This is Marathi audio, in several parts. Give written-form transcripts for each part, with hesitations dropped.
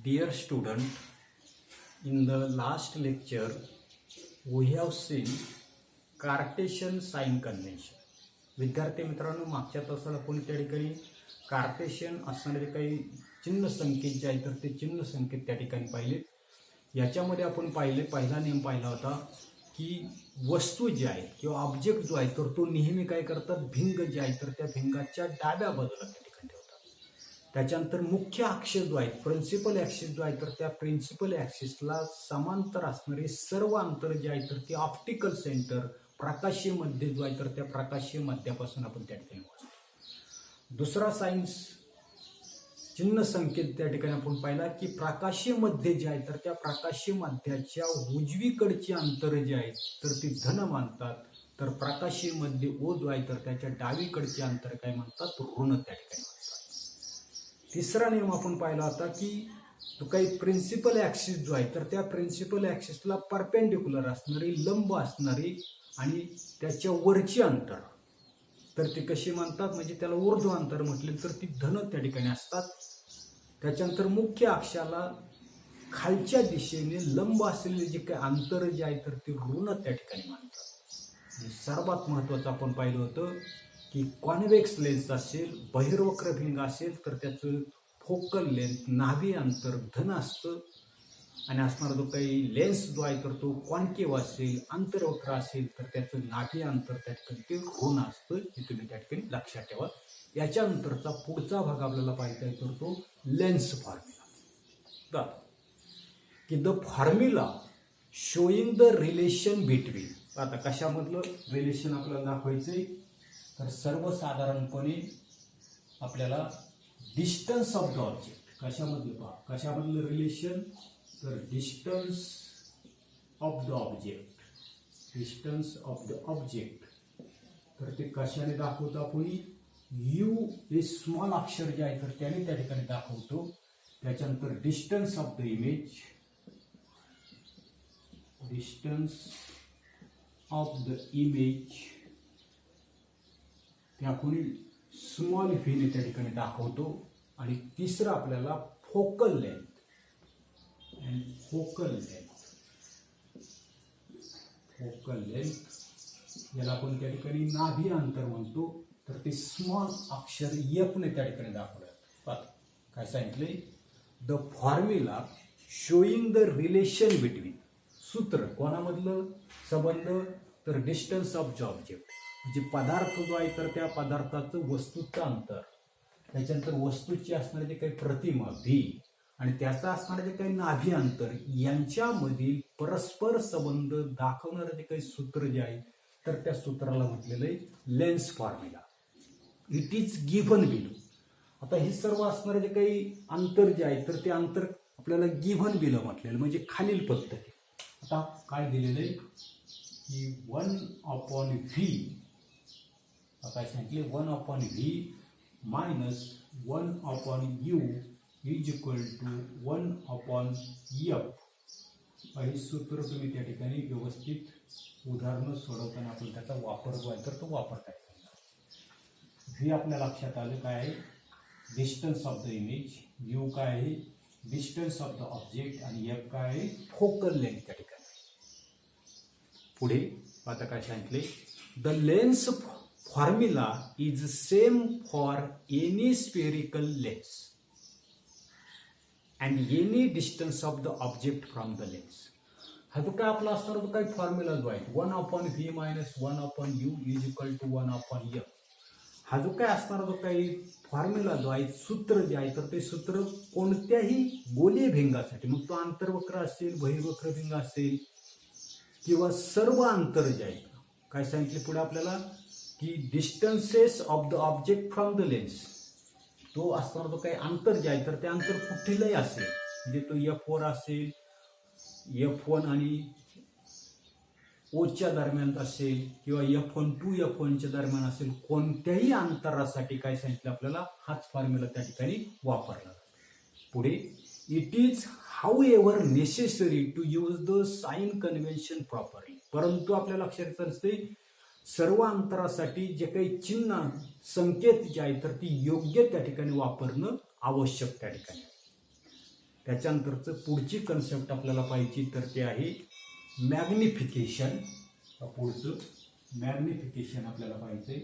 Dear student, in the last lecture, we have seen Cartesian sign convention. विद्यार्थी मित्रांनो, मागच्या तासाला आपण त्या ठिकाणी कार्टेशियन असणारे काही चिन्ह संकेत जे आहेत तर ते चिन्ह संकेत त्या ठिकाणी पाहिले. याच्यामध्ये आपण पहिला नियम पाहिला होता की वस्तू जी आहे किंवा ऑब्जेक्ट जो आहे तर तो नेहमी काय करतात, भिंग जे आहे तर त्या भिंगाच्या डाव्या बाजूला त्या ठिकाणी ठेवतात. त्याच्यानंतर मुख्य ॲक्सिस जो आहे, प्रिन्सिपल ॲक्सिस जो आहे तर त्या प्रिन्सिपल ॲक्सिसला समांतर असणारे सर्व अंतर जे आहे तर ते ऑप्टिकल सेंटर प्रकाशीय मध्य जो आहे तर त्या प्रकाशीय मध्यापासून आपण त्या ठिकाणी मोजतो. दुसरा सायन्स चिन्ह संकेत त्या ठिकाणी आपण पाहिला की प्रकाशीय मध्य जे आहे तर त्या प्रकाशीय मध्याच्या उजवीकडचे अंतर जे आहे तर ते धन मानतात, तर प्रकाशीय मध्य ओ जो आहे तर त्याच्या डावीकडचे अंतर काय म्हणतात, ऋण त्या ठिकाणी म्हणतात. तिसरा नियम आपण पाहिला होता की तो काही प्रिन्सिपल ॲक्सिस जो आहे तर त्या प्रिन्सिपल ॲक्सिसला परपेंडिक्युलर असणारी, लंब असणारी आणि त्याच्या वरची अंतर तर ते कशी म्हणतात, म्हणजे त्याला ऊर्ध्व अंतर म्हटले तर ती धन त्या ठिकाणी असतात. त्याच्यानंतर मुख्य अक्षाला खालच्या दिशेने लंब असलेले जे काही अंतर जे आहे तर ते ऋण त्या ठिकाणी मानतात. सर्वात महत्त्वाचं आपण पाहिलं होतं की कॉन्व्हेक्स लेन्स असेल, बहिर्वक्र भिंग असेल तर त्याचं फोकल लेंथ नाभी अंतर धन असतं आणि असणारा जो काही लेन्स जो आहे तर तो कॉन्केव्ह असेल, अंतर्वक्र असेल तर त्याचं नाभी अंतर त्या ठिकाणी ते ऋण असतं. हे तुम्ही त्या ठिकाणी लक्षात ठेवा. याच्यानंतरचा पुढचा भाग आपल्याला पाहायचा आहे तर तो लेन्स फॉर्म्युला. की the formula showing the relation between. आता कशामधलं रिलेशन आपल्याला दाखवायचंय तर सर्वसाधारणपणे आपल्याला डिस्टन्स ऑफ द ऑब्जेक्ट कशामधलं पहा, कशामधलं रिलेशन तर distance of the object, distance of the object तर ते कशाने दाखवतो आपण, यू हे स्मॉल अक्षर जे आहे तर त्याने त्या ठिकाणी दाखवतो. त्याच्यानंतर distance of the image, distance of the image ते आपण स्मॉल व्हीने त्या ठिकाणी दाखवतो. आणि तिसरं आपल्याला focal length, and focal length याला आपण त्या ठिकाणी नाभी अंतर म्हणतो. तर ते स्मॉल अक्षर एफ ने त्या ठिकाणी दाखवलं. काय सांगितलंय, the formula showing the relation between, सूत्र कोणामधलं संबंध तर डिस्टन्स ऑफ द ऑब्जेक्ट, म्हणजे पदार्थ जो आहे तर त्या पदार्थाचं वस्तूचं अंतर, त्याच्यानंतर वस्तूची असणारे जे काही प्रतिमा व्ही आणि त्याचा असणारे जे काही नाभी अंतर यांच्यामधील परस्पर संबंध दाखवणारे जे काही सूत्र जे आहे तर त्या सूत्राला म्हटलेलं आहे lens formula. It is given below. आता हे सर्व असणारे जे काही अंतर जे आहे तर ते अंतर आपल्याला गिव्हन बिलो म्हटलेलं, म्हणजे खालील पद्धती. आता काय दिलेलं आहे की 1/v, काय सांगितले 1/v minus 1/u is equal to 1/f. हे सूत्र तुम्ही त्या ठिकाणी व्यवस्थित उदाहरणं सोडवताना आपण त्याचा वापर जो आहे तर तो वापरता येईल. व्ही आपल्या लक्षात आलं काय आहे, distance of the image, you काय आहे डिस्टन्स ऑफ द ऑब्जेक्ट आणि एफ काय आहे फोकल लेंथ त्या ठिकाणी. पुढे आता काय सांगितले, the lens formula is same for any spherical lens and any distance of the object from the lens. हा जो काय आपला असणार तो काय फॉर्म्युला जो आहे 1/v minus 1/u is equal to 1/f. हा जो काय असणार जो काही फॉर्म्युला जो आहे, सूत्र जे आहे तर ते सूत्र कोणत्याही गोलीय भिंगासाठी, मग तो आंतरवक्र असेल, बहिर्वक्र भिंग असेल किंवा सर्व अंतर जे आहे, काय सांगितले पुढे आपल्याला की distances of the object from the lens, तो असणारा जो काही अंतर जे आहे तर ते अंतर कुठेही असेल, म्हणजे तो F4 असेल, F1 आणि ओच्या दरम्यान असेल किंवा F1 to F1च्या दरम्यान असेल, कोणत्याही अंतरासाठी काय सांगितलं आपल्याला हाच फॉर्म्युला त्या ठिकाणी वापरला. पुढे it is however necessary to use the sign convention properly. परंतु आपल्या लक्षात असते सर्व अंतरासाठी जे काही चिन्ह संकेत जे आहे तर ती योग्य त्या ठिकाणी वापरणं आवश्यक त्या ठिकाणी. त्याच्यानंतरचं पुढची कन्सेप्ट आपल्याला पाहिजे तर ते आहे मॅग्निफिकेशन. पुढचं मॅग्निफिकेशन आपल्याला पाहिजे.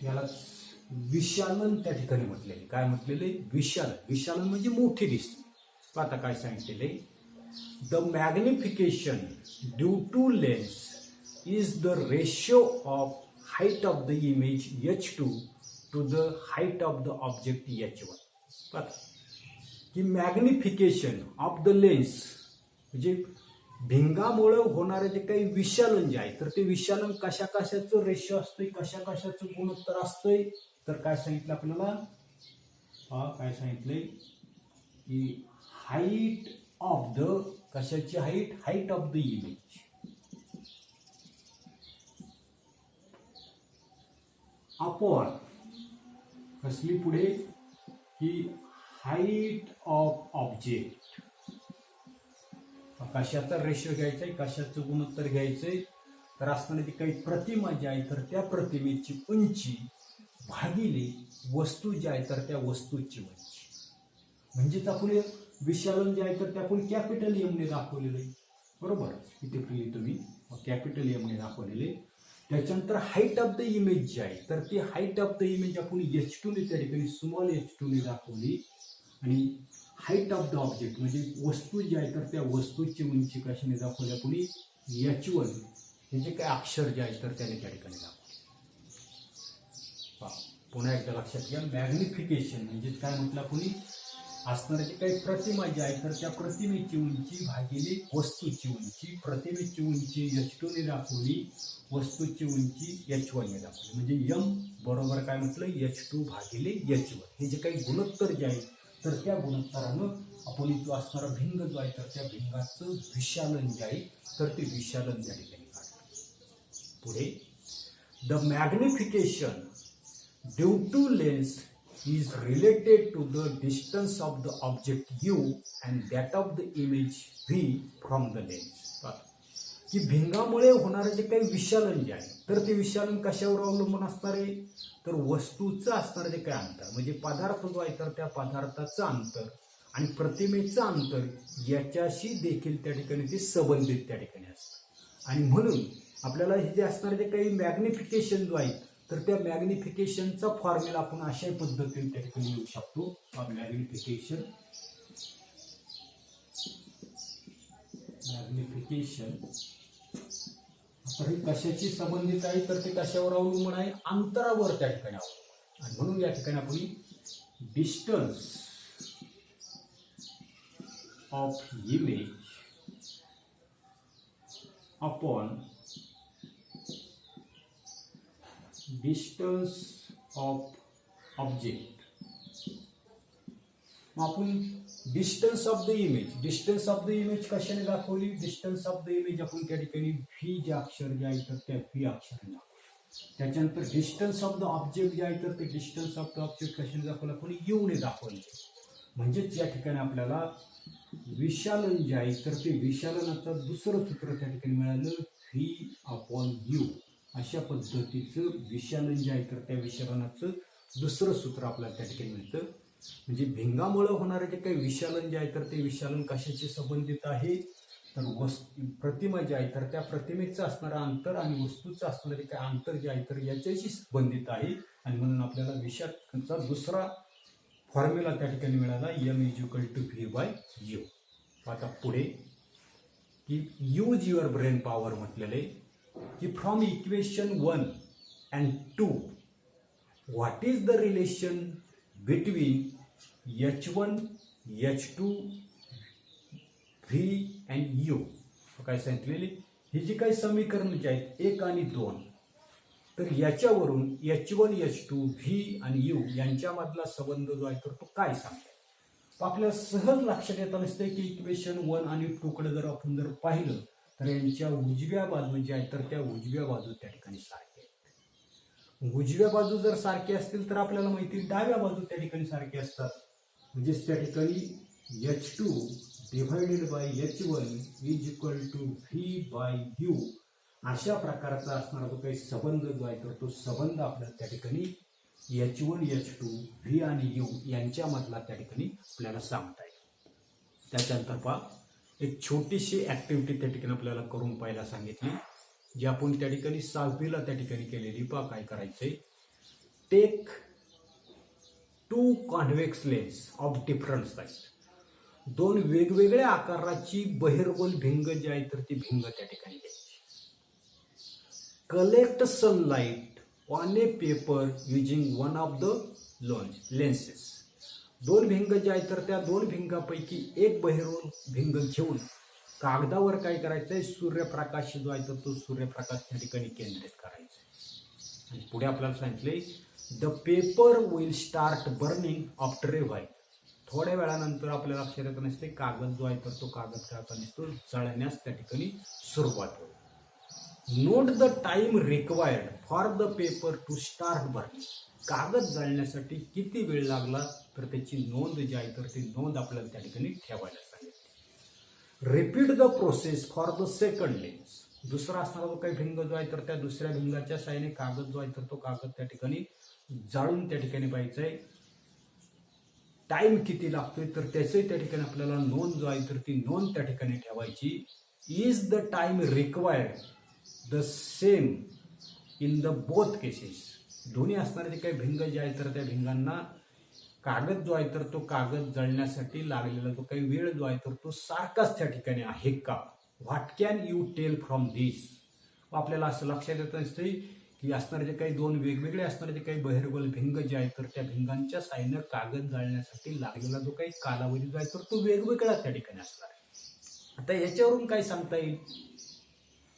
त्याला विशालन त्या ठिकाणी म्हटलेले. काय म्हटलेले? विशालन. विशालन म्हणजे मोठी दिसते. आता काय सांगितलेले? The magnification due to lens is the ratio of height of the image H2 to the height of the object H1. की मॅग्निफिकेशन ऑफ द लेन्स म्हणजे भिंगामुळे होणारे जे काही विशालन जे आहे तर ते विशालन कशा कशाचं रेशो असतंय, कशा कशाचं गुणोत्तर असतंय, तर काय सांगितलं आपल्याला? काय सांगितलंय की हाईट ऑफ द, कशाची height? Height of the image upon कसली पुढे की हाईट ऑफ ऑब्जेक्ट. कशाचा रेशो घ्यायचा आहे, कशाचं गुणोत्तर घ्यायचंय, तर असताना ती काही प्रतिमा जी आहे तर त्या प्रतिमेची उंची भागिले वस्तू जी आहे तर त्या वस्तूची उंची. म्हणजेच आपण विशालन जे आहे तर ते आपण कॅपिटल एमने दाखवलेलं आहे. बरोबर, इथे लिहितो मी कॅपिटल एमने दाखवलेले. त्याच्यानंतर हाईट ऑफ द इमेज जी आहे तर ती हाईट ऑफ द इमेज आपण H2 ने त्या ठिकाणी स्मॉल H2 ने दाखवली. आणि हाईट ऑफ द ऑब्जेक्ट म्हणजे वस्तू जी आहे तर त्या वस्तूची उंची कशाने दाखवली आपण? H1 हे जे काही अक्षर जे आहे तर त्याने त्या ठिकाणी दाखवले. पुन्हा एकदा लक्षात घ्या, मॅग्निफिकेशन म्हणजे काय म्हटलं आपण? असणारे जे काही प्रतिमा जी आहे तर त्या प्रतिमेची उंची भागिले वस्तूची उंची. प्रतिमेची उंची H2 ने दाखवली, वस्तूची उंची H1 ने दाखवली. म्हणजे M बरोबर काय म्हटलं? H2 भागिले H1. हे जे काही गुणोत्तर जे आहे तर त्या गुणोत्तरानं आपण जो असणारा भिंग जो आहे तर त्या भिंगाचं विशालन जे आहे तर ते विशालन त्या ठिकाणी काढतो. पुढे the magnification due to lens is related to the distance of the object U and that of the image V from the lens. की भिंगामुळे होणारे जे काही विशालन जे आहे तर ते विशालन कशावर अवलंबून असणार आहे? तर वस्तूचं असणार जे काही अंतर म्हणजे पदार्थ जो आहे तर त्या पदार्थाचं अंतर आणि प्रतिमेचं अंतर याच्याशी देखील त्या ठिकाणी ते संबंधित त्या ठिकाणी असतं. आणि म्हणून आपल्याला हे जे असणार जे काही मॅग्निफिकेशन जो आहे तर त्या मॅग्निफिकेशनचा फॉर्म्युला आपण अशा पद्धतीने त्या ठिकाणी लिहू शकतो. मॅग्निफिकेशन तर हे कशाशी संबंधित आहे तर ते कशावर अवलंबून आहे? अंतरावर त्या ठिकाणी अवलंबून. आणि म्हणून या ठिकाणी आपण distance of image upon distance of object. मग आपण डिस्टन्स ऑफ द इमेज कशाने दाखवली? डिस्टन्स ऑफ द इमेज आपण त्या ठिकाणी व्ही जे अक्षर जे आहे तर त्या व्ही अक्षराने दाखवले. त्याच्यानंतर डिस्टन्स ऑफ द ऑब्जेक्ट जे आहे तर ते डिस्टन्स ऑफ द ऑब्जेक्ट कशाने दाखवलं? आपण यू ने दाखवले. म्हणजेच या ठिकाणी आपल्याला विशालन जे आहे तर ते विशालनाचं दुसरं सूत्र त्या ठिकाणी मिळालं व्ही अपॉन यू. अशा पद्धतीचं विशालन जे आहे तर त्या विशालनाचं दुसरं सूत्र आपल्याला त्या ठिकाणी मिळतं. म्हणजे भिंगामुळे होणारे जे काही विशालन जे आहे तर ते विशालन कशाशी संबंधित आहे? तर प्रतिमा जे आहे तर त्या प्रतिमेचं असणारं अंतर आणि वस्तूचं असणारं जे काही अंतर जे आहे तर याच्याशी संबंधित आहे. आणि म्हणून आपल्याला विशालनाचा दुसरा फॉर्म्युला त्या ठिकाणी मिळाला M = V/U. आता पुढे की यूज युअर ब्रेन पॉवर म्हटलेले की from equation 1 and 2 what is the relation between H1, H2, V and U. काय सांगितलेले? ही जी काही समीकरण जे आहेत 1 आणि 2 तर याच्यावरून H1, H2, V आणि U यांच्यामधला संबंध जो आहे तर तो काय सांगतो? आपल्याला सहज लक्षात येतं नसते की इक्वेशन 1 आणि 2 कडे जर आपण पाहिलं तर यांच्या उजव्या बाजू ज्या आहेत तर त्या उजव्या बाजू त्या ठिकाणी सारख्या आहेत. उजव्या बाजू जर सारख्या असतील तर आपल्याला माहिती डाव्या बाजू त्या ठिकाणी सारख्या असतात. म्हणजेच त्या ठिकाणी H2 / H1 = V/U अशा प्रकारचा असणारा जो काही संबंध जो आहे तर तो संबंध आपल्याला त्या ठिकाणी H1 H2 V आणि U यांच्यामधला त्या ठिकाणी आपल्याला सांगता येईल. त्याच्यानंतर पहा एक छोटीशी ऍक्टिव्हिटी त्या ठिकाणी आपल्याला करून पाहायला सांगितली, जी आपण त्या ठिकाणी 6वीला त्या ठिकाणी केलेली. पहा काय करायचंय. Take 2 convex lens of different size. 2 वेगवेगळ्या आकाराची बहिर्गोल भिंग जी आहे तर ती भिंग त्या ठिकाणी घ्यायची. Collect sunlight on A paper using one of the lenses. 2 भिंग जे आहे तर त्या 2 भिंगापैकी एक बहिर्गोल भिंग घेऊन कागदावर काय करायचंय, सूर्यप्रकाश जो आहे तर तो सूर्यप्रकाश त्या ठिकाणी केंद्रित करायचा. आणि पुढे आपल्याला सांगितले the paper will start burning after a while. थोड्या वेळानंतर आपल्याला लक्षात येत नसते कागद जो आहे तर तो कागद काय होता नसतो, जळण्यास त्या ठिकाणी सुरुवात होईल. Note the time required for the paper two start burning. कागद जळण्यासाठी किती वेळ लागला तर त्याची नोंद जी आहे तर ती नोंद आपल्याला त्या ठिकाणी ठेवायला सांगितली. Repeat the process for the second lens. दुसरा असणारा जो काही भिंग जो आहे तर त्या दुसऱ्या भिंगाच्या साहाय्याने कागद जो आहे तर तो कागद त्या ठिकाणी जाळून त्या ठिकाणी पाहिजे. टाइम किती लागतोय तर त्याचंही त्या ठिकाणी आपल्याला नोंद जो आहे तर ती नोंद त्या ठिकाणी ठेवायची. Is the time required the same in the both cases. दोन्ही असणारे जे काही भिंग जे आहे तर त्या भिंगांना कागद जो आहे तर तो कागद जळण्यासाठी लागलेला जो काही वेळ जो आहे तर तो सारखाच त्या ठिकाणी आहे का. What can you tell from this. आपल्याला असं लक्षात येत असते की असणारे जे काही 2 वेगवेगळे असणारे जे काही बहिर्गोल भिंग जे आहेत तर त्या भिंगांच्या साहाय्याने कागद जाळण्यासाठी लागलेला जो काही कालावधी जो आहे तर तो वेगवेगळा त्या ठिकाणी असणार आहे. आता याच्यावरून काय सांगता येईल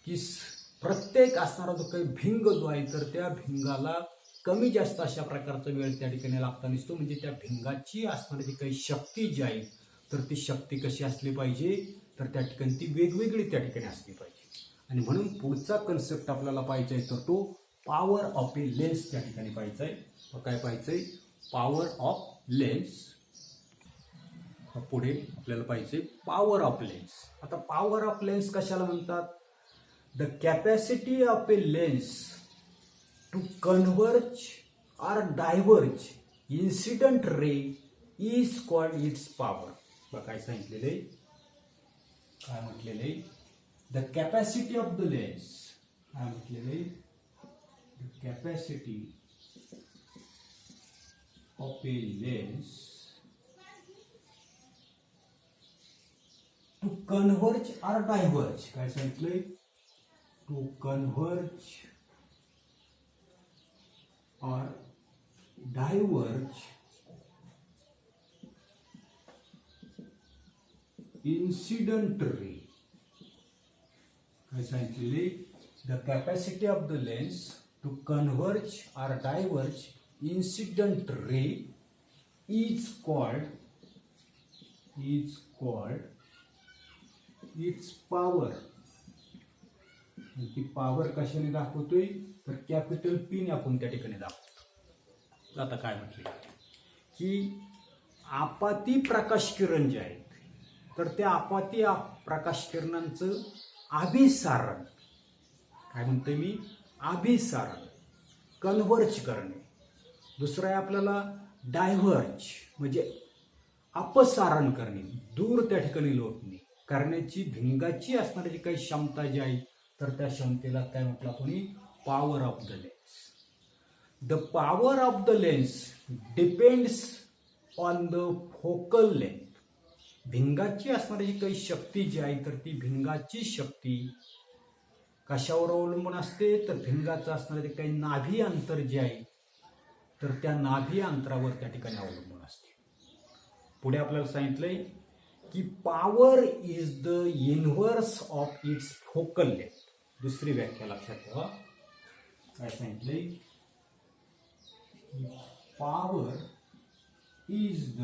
की प्रत्येक असणारा जो काही भिंग जो आहे तर त्या भिंगाला कमी जास्त अशा प्रकारचा वेळ त्या ठिकाणी लागता नसतो. म्हणजे त्या भिंगाची असणारी जी काही शक्ती जी आहे तर ती शक्ती कशी असली पाहिजे तर त्या ठिकाणी ती वेगवेगळी त्या ठिकाणी असली पाहिजे. आणि म्हणून पुढचा कन्सेप्ट आपल्याला पाहिजे तर तो पॉवर ऑफ ए लेन्स त्या ठिकाणी पाहिजे आहे. काय पाहिजे, पॉवर ऑफ लेन्स. पुढे आपल्याला पाहिजे पॉवर ऑफ लेन्स. आता पॉवर ऑफ लेन्स कशाला म्हणतात, the capacity of a lens to converge or diverge incident ray is called its power. बघा काय सांगितलेलं आहे, काय म्हटलेलं आहे, the capacity of the lens. काय म्हटलेलं आहे, the capacity of a lens to converge or diverge. काय सांगितलंय, to converge or diverge incident ray. काय सांगितलेले, the capacity of the lens to converge or diverge incident ray is called its power. ती पॉवर कशाने दाखवतोय तर कॅपिटल पी ने आपण त्या ठिकाणी दाखवतो. आता काय म्हटलं की आपाती प्रकाश किरण जे आहेत तर त्या आपाती प्रकाश किरणांचं अभिसारण, काय म्हणतोय मी, अभिसारण, कन्व्हर्ज करणे. दुसरं आहे आपल्याला डायव्हर्ज म्हणजे अपसारण करणे, दूर त्या ठिकाणी लोटणे करण्याची भिंगाची असणारी जी काही क्षमता जी आहे तर त्या क्षमतेला काय म्हटलं आपण, power of the lens. The power of the lens depends on the focal length. भिंगाची असणारी जी काही शक्ती जी आहे तर ती भिंगाची शक्ती कशावर अवलंबून असते तर भिंगाचं असणारे जे काही नाभी अंतर जे आहे तर त्या नाभी अंतरावर त्या ठिकाणी अवलंबून असते. पुढे आपल्याला सांगितलंय की power is the inverse of its focal length. दुसरी व्याख्या लक्षात ठेवा, काय सांगितलंय, power is the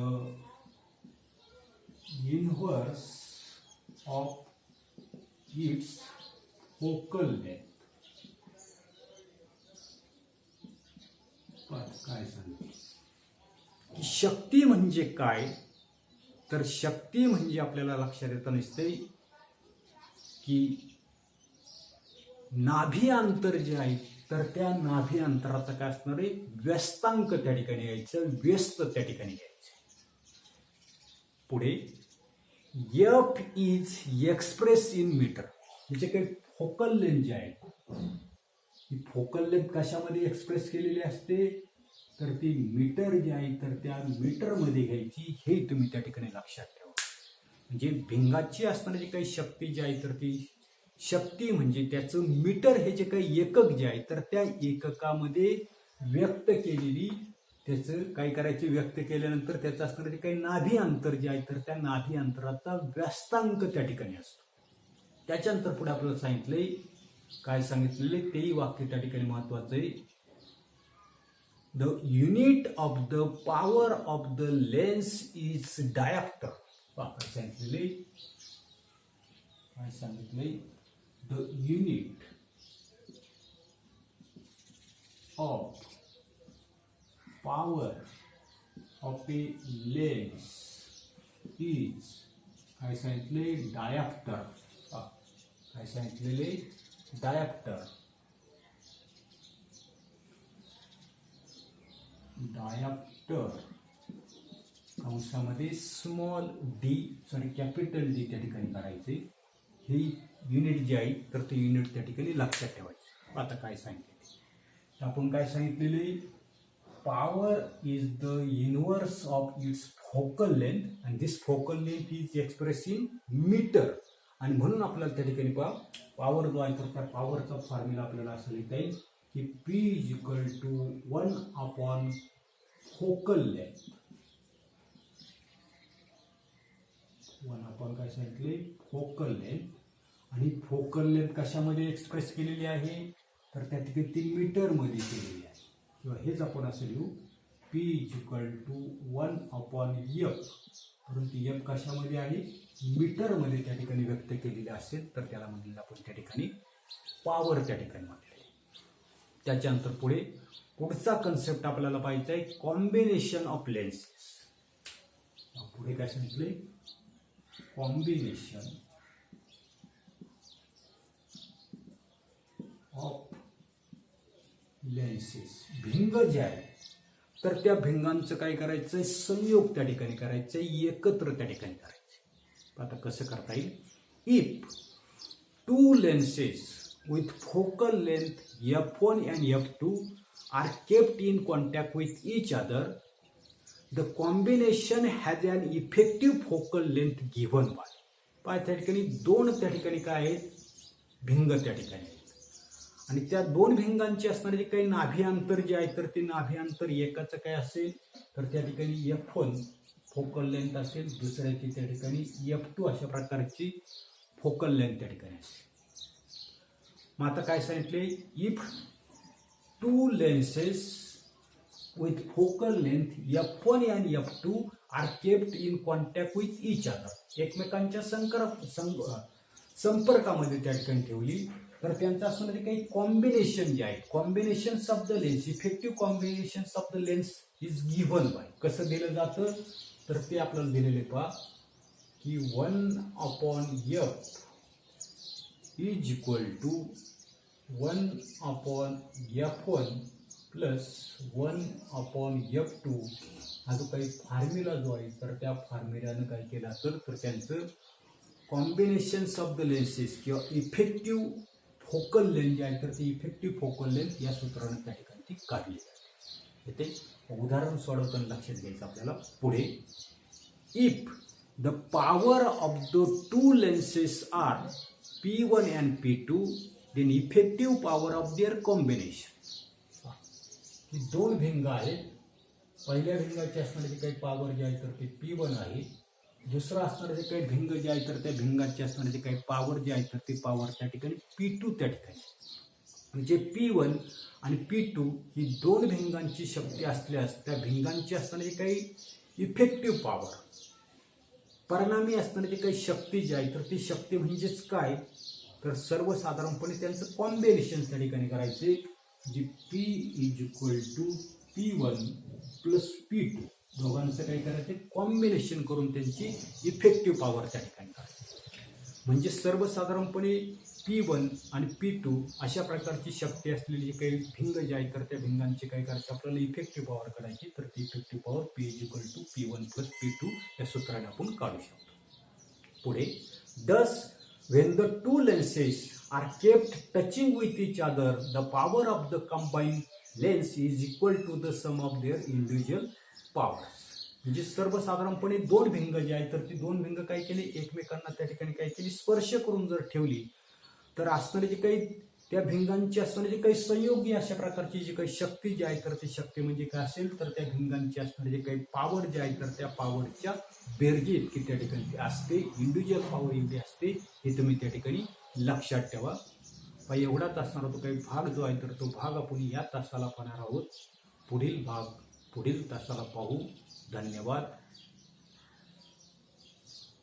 inverse of its focal length. काय सांगते, शक्ती म्हणजे काय तर शक्ती म्हणजे आपल्याला लक्षात येतं नसते की नाभी अंतर जे आहे तर त्या नाभी अंतराचा काय असणार आहे, व्यस्तांक त्या ठिकाणी घ्यायचं, व्यस्त त्या ठिकाणी घ्यायचं. पुढे F is express in meter. म्हणजे काही फोकल लेंथ जे आहे ही फोकल लेंथ कशामध्ये एक्सप्रेस केलेली असते, तर ती मीटर जी आहे तर त्या मीटरमध्ये घ्यायची, हे तुम्ही त्या ठिकाणी लक्षात ठेवा. म्हणजे भिंगाची असणारी जी काही शक्ती जी आहे तर ती शक्ती म्हणजे त्याचं मीटर हे जे काही एकक जे आहे तर त्या एककामध्ये व्यक्त केलेली, त्याचं काय करायचे, व्यक्त केल्यानंतर त्याचं असणारे काही नाभी अंतर जे आहे तर त्या नाभी अंतराचा व्यस्तांक त्या ठिकाणी असतो. त्याच्यानंतर पुढे आपल्याला सांगितलंय, काय सांगितलेले तेही वाक्य त्या ठिकाणी महत्वाचं आहे. The unit of the power of the lens is dioptre. काय सांगितलेले, काय सांगितले, the unit of power of a lens is, काय सांगितले, डायप्टर. काय सांगितलेले, डायप्टर. डायप्टर कंसामध्ये small D, sorry capital D त्या ठिकाणी करायचे. हे युनिट जे आहे तर ते युनिट त्या ठिकाणी लक्षात ठेवायचे. आता काय सांगितले, आपण काय सांगितलेले, power is the inverse of its focal length and this focal length is express in meter. आणि म्हणून आपल्याला त्या ठिकाणी पॉवर जो आहे तर त्या पॉवरचा फॉर्म्युला आपल्याला असं लिहिता येईल की P is equal to 1 upon focal length. 1 upon काय सांगितले, फोकल लेंथ. आणि फोकल लेंथ कशामध्ये एक्सप्रेस केलेली आहे, तर त्या ठिकाणी ती मीटरमध्ये केलेली आहे, किंवा हेच आपण असं लिहू, P is equal to 1 upon F. परंतु F कशामध्ये आहे, मीटरमध्ये त्या ठिकाणी व्यक्त केलेली असेल तर त्याला म्हणलेलं आपण त्या ठिकाणी पॉवर त्या ठिकाणी म्हटले. त्याच्यानंतर पुढे पुढचा कन्सेप्ट आपल्याला पाहिजे आहे, कॉम्बिनेशन ऑफ लेन्सेस. पुढे काय सांगितले, कॉम्बिनेशन ऑफ लेन्सेस. भिंग जे आहे तर त्या भिंगांचं काय करायचं, संयोग त्या ठिकाणी करायचं, एकत्र त्या ठिकाणी करायचं. आता कसं करता येईल, if two lenses with focal length f1 and f2 are kept in contact with each other, the combination has an effective focal length given by. त्या ठिकाणी दोन त्या ठिकाणी काय आहेत, भिंग त्या ठिकाणी आहेत. आणि त्या दोन भिंगांची असणारे जे काही नाभी अंतर जे आहे तर ते नाभी अंतर एकाचं काय असेल तर त्या ठिकाणी f1 फोकल लेंथ असेल, दुसऱ्याची त्या ठिकाणी f2 अशा प्रकारची फोकल लेंथ त्या ठिकाणी असेल. मग आता काय सांगितले, if two lenses with focal length f1 and f2 are kept in contact with each other. एकमेकांच्या संपर्कामध्ये त्या ठिकाणी ठेवली तर त्यांचं असणारे काही कॉम्बिनेशन जे आहे, combination of the lens, effective combination of the lens is given bye. कसं दिलं जातं तर ते आपल्याला दिलेले पहा की 1 upon F is equal to 1 upon F1 plus 1 upon F2. हा जो काही फॉर्म्युला जो आहे तर त्या फॉर्म्युल्यानं काय केला तर त्यांचं कॉम्बिनेशन ऑफ द लेन्सेस किंवा इफेक्टिव्ह फोकल लेंथ जे आहे तर ती इफेक्टिव्ह फोकल लेंथ या सूत्रानं त्या ठिकाणी ती काढली जाते. इथे उदाहरण सोडवताना लक्षात घ्यायचं आपल्याला. पुढे, if the power of the two lenses are P1 and P2 then effective power of their combination. ही दोन भिंग आहेत. पहिल्या भिंगाची असणारी काही पॉवर जी आहे तर ते P1 आहे, दुसरा असणारे काही भिंग जे आहे तर त्या भिंगाची असणारी काही पॉवर जी आहे तर ती पॉवर त्या ठिकाणी P2 त्या ठिकाणी. म्हणजे P1 आणि P2 ही दोन भिंगांची शक्ती असल्यास त्या भिंगांची असणारी काही इफेक्टिव्ह पॉवर, परिणामी असणारी काही शक्ती जी आहे तर ती शक्ती म्हणजेच काय तर सर्वसाधारणपणे त्यांचं कॉम्बिनेशन त्या ठिकाणी करायचे, जी P is equal to P1 plus P2 दोघांचं काय करायचं, कॉम्बिनेशन करून त्यांची इफेक्टिव्ह पॉवर त्या ठिकाणी करायची. म्हणजे सर्वसाधारणपणे P1 आणि P2 अशा प्रकारची शक्ती असलेली जी काही भिंग जे आहे तर त्या भिंगांची काय करायची आपल्याला इफेक्टिव्ह पॉवर काढायची. तर ती इफेक्टिव्ह पॉवर P=P1 + P2 या सूत्राने आपण काढू शकतो. पुढे thus when the two lenses are kept touching with each other, the power of the combined lens is equal to the sum of their individual powers. म्हणजे सर्वसाधारणपणे दोन भिंग जी आहे तर ती दोन भिंग काय केली एकमेकांना त्या ठिकाणी काय केली स्पर्श करून जर ठेवली तर असणारी जी काही त्या भिंगांची असणारी जी काही संयोगी अशा प्रकारची जी काही शक्ती जी आहे तर ती शक्ती म्हणजे काय असेल तर त्या भिंगांची असणारी जी काही पॉवर जी आहे तर त्या पॉवरच्या बेरजेत की त्या ठिकाणी असते इंडिव्हिज्युअल पॉवर एवढी असते हे तुम्ही त्या ठिकाणी लक्षात ठेवा. एवढाच असणारा तो काही भाग जो आहे तर तो भाग आपण या तासाला पाहणार आहोत. पुढील तासाला पाहू. धन्यवाद.